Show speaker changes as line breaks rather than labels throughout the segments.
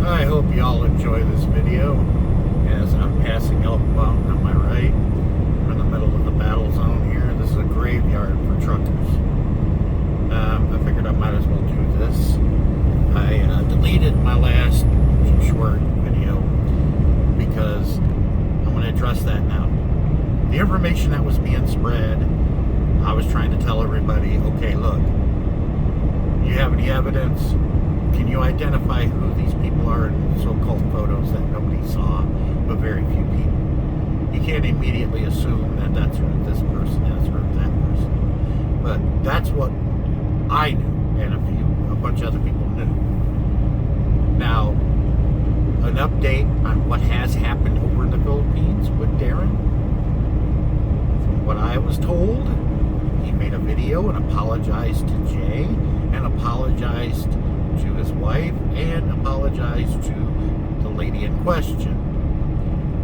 I hope you all enjoy this video as I'm passing Elk Mountain on my right. We're in the middle of the battle zone here. This is a graveyard for truckers. I figured I might as well do this. I deleted my last short video because I'm going to address that now. The information that was being spread, I was trying to tell everybody, okay, look, you have any evidence? Can you identify who these people are in so-called photos that nobody saw, but very few people? You can't immediately assume that that's who this person is or that person. But that's what I knew, and a bunch of other people knew. Now, an update on what has happened over in the Philippines with Darren. From what I was told, he made a video and apologized to Jay, and apologized to his wife, and apologized to the lady in question.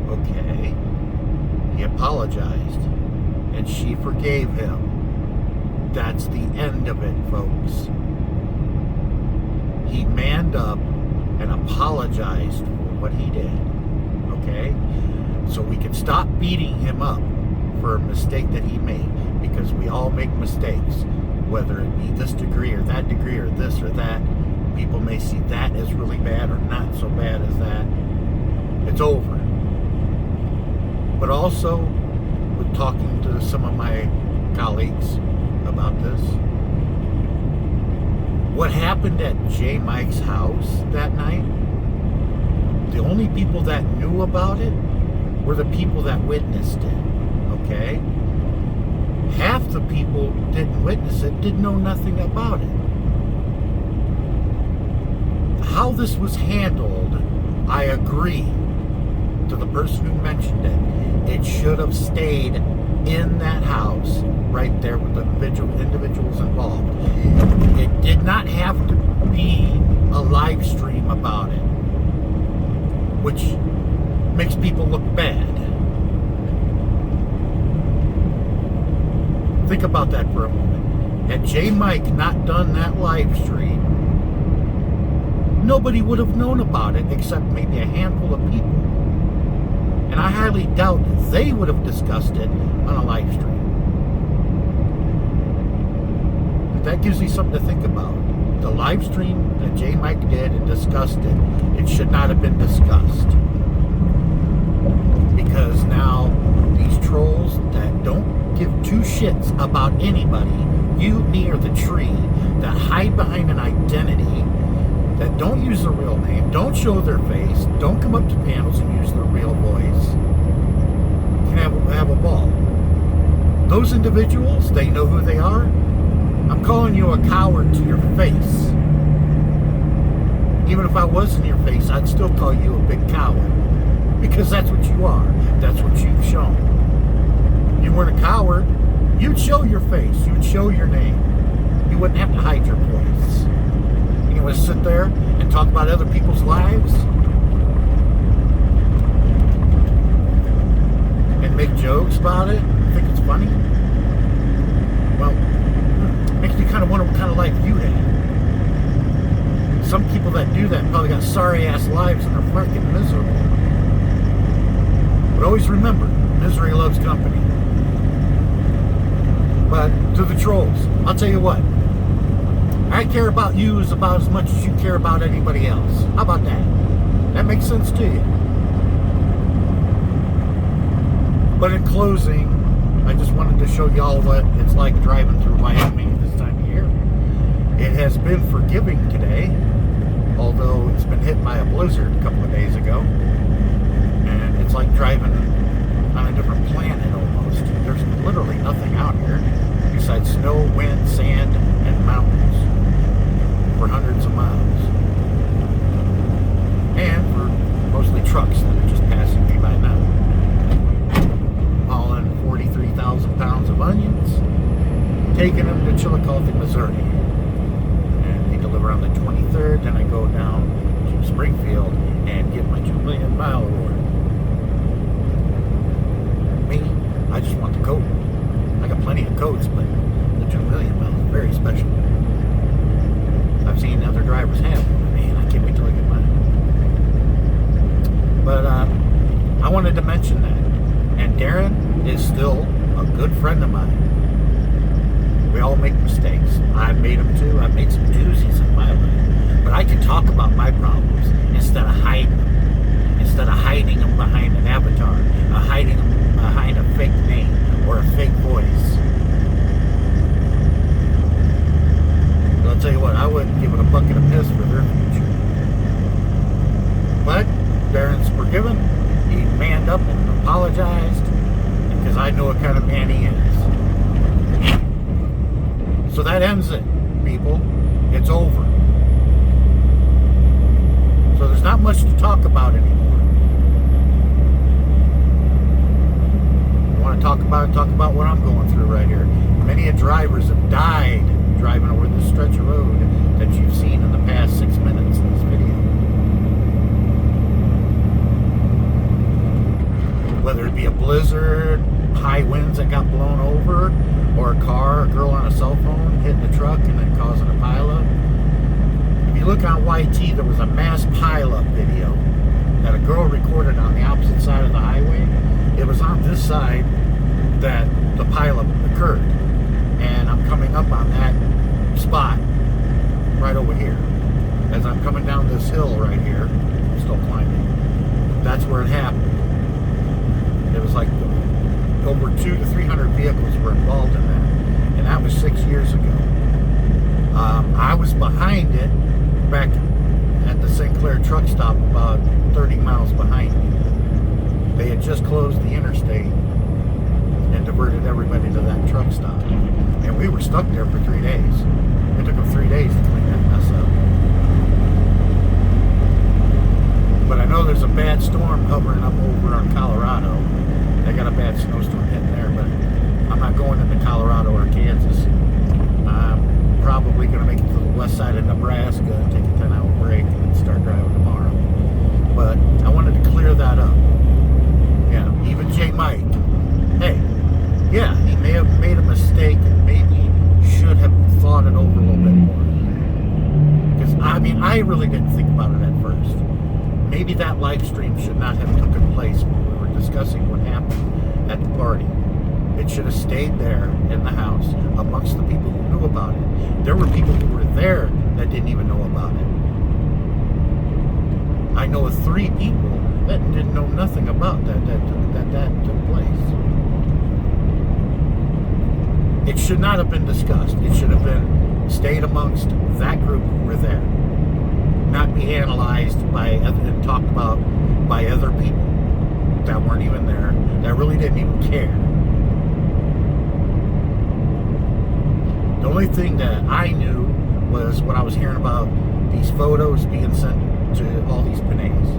Okay, he apologized, and she forgave him. That's the end of it, folks. He manned up and apologized for what he did. Okay, so we can stop beating him up for a mistake that he made, because we all make mistakes, whether it be this degree or that degree or this or that. People may see that as really bad or not so bad as that. It's over. But also, with talking to some of my colleagues about this, what happened at J. Mike's house that night, the only people that knew about it were the people that witnessed it, okay? Half the people didn't witness it, didn't know nothing about it. How this was handled, I agree to the person who mentioned it. It should have stayed in that house right there with the individuals involved. It did not have to be a live stream about it, which makes people look bad. Think about that for a moment. Had J. Mike not done that live stream, nobody would have known about it except maybe a handful of people. And I highly doubt they would have discussed it on a live stream. But that gives you something to think about. The live stream that J. Mike did and discussed it, it should not have been discussed. Because now these trolls that don't give two shits about anybody, you, me, or the tree, that hide behind an identity, that don't use their real name, don't show their face, don't come up to panels and use their real voice, can have a ball. Those individuals, they know who they are. I'm calling you a coward to your face. Even if I was in your face, I'd still call you a big coward. Because that's what you are. That's what you've shown. If you weren't a coward, you'd show your face. You'd show your name. You wouldn't have to hide your voice. You want to sit there and talk about other people's lives and make jokes about it? Think it's funny? Well, it makes me kind of wonder what kind of life you had. Some people that do that probably got sorry ass lives and are fucking miserable. But always remember, misery loves company. But to the trolls, I'll tell you what. I care about you about as much as you care about anybody else. How about that? That makes sense to you. But in closing, I just wanted to show y'all what it's like driving through Wyoming this time of year. It has been forgiving today, although it's been hit by a blizzard a couple of days ago. And it's like driving on a different planet almost. There's literally nothing out here besides snow, wind, sand, and mountains for hundreds of miles. And for mostly trucks that are just passing me by now. Hauling 43,000 pounds of onions, taking them to Chillicothe, Missouri. And they deliver on the 23rd, then I go down to Springfield and get my 2 million mile award. Me, I just want the coat. I got plenty of coats, but the 2 million mile is very special. I've seen other drivers have wanted to mention that. And Darren is still a good friend of mine. We all make mistakes. I've made them too. I've made some doozies in my life. But I can talk about my problems instead of hiding them. Instead of hiding them behind an avatar, or hiding them behind a fake name or a fake voice. But I'll tell you what, I wouldn't give it a bucket of piss for their future. But Darren's forgiven. He manned up and apologized because I know what kind of man he is. So that ends it, people. It's over. So there's not much to talk about anymore. You want to talk about what I'm going through right here. Many drivers have died driving over this stretch of road that you've seen in the past 6 minutes in this video. Whether it be a blizzard, high winds that got blown over, or a girl on a cell phone hitting a truck and then causing a pileup. If you look on YT, there was a mass pileup video that a girl recorded on the opposite side of the highway. It was on this side that the pileup occurred. And I'm coming up on that spot right over here. As I'm coming down this hill right here, I'm still climbing. That's where it happened. It was like over 200 to 300 vehicles were involved in that. And that was 6 years ago. I was behind it back at the Sinclair truck stop about 30 miles behind me. They had just closed the interstate and diverted everybody to that truck stop. And we were stuck there for 3 days. It took them 3 days to clean that mess up. But I know there's a bad storm hovering up over on Colorado. They got a bad snowstorm hitting there, but I'm not going into Colorado or Kansas. I'm probably going to make it to the west side of Nebraska and take a 10-hour break and then start driving tomorrow. But I wanted to clear that up. Yeah, even J. Mike. Hey, yeah, he may have made a mistake and maybe should have thought it over a little bit more. Because, I mean, I really didn't think about it at first. Maybe that live stream should not have taken place when we were discussing what happened at the party. It should have stayed there in the house amongst the people who knew about it. There were people who were there that didn't even know about it. I know of 3 people that didn't know nothing about that took place. It should not have been discussed. It should have been stayed amongst that group who were there. Not be analyzed by and talked about by other people that weren't even there, that really didn't even care. The only thing that I knew was when I was hearing about these photos being sent to all these Panays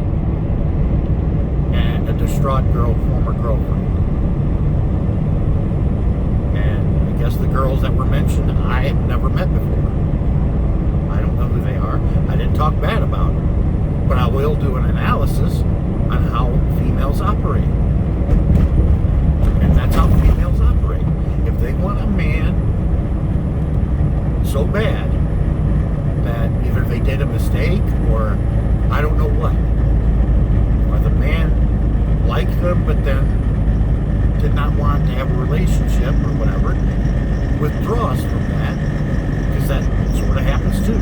and a distraught former girlfriend. And I guess the girls that were mentioned I had never met before. I don't know who they are. I didn't talk bad about them. But I will do an analysis on how females operate. And that's how females operate. If they want a man so bad that either they did a mistake or I don't know what, or the man liked them but then did not want to have a relationship or whatever, withdraws from that, because that sort of happens too.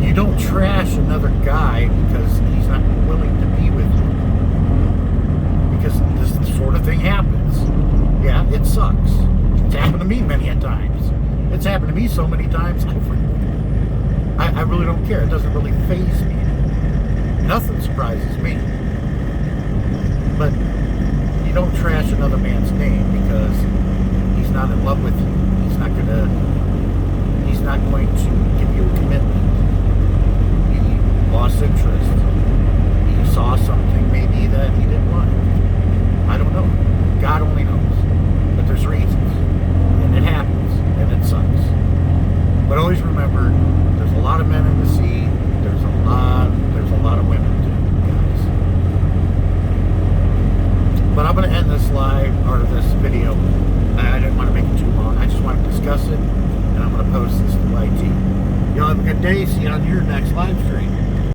You don't trash another guy because he's not willing to be with you. Because this sort of thing happens. Yeah, it sucks. It's happened to me many a times. It's happened to me so many times, I really don't care. It doesn't really faze me. Nothing surprises me. But you don't trash another man's name because he's not in love with you. He's not going to give you a commitment. He lost interest. He saw something maybe that he didn't like. I don't know. God only knows. But there's reasons. And it happens. And it sucks. But always remember, there's a lot of men in the sea. There's a lot of women too, guys. But I'm going to end this live, or this video. I didn't want to make it too long. I just want to discuss it. And I'm going to post this to YT. Y'all have a good day. See you on your next live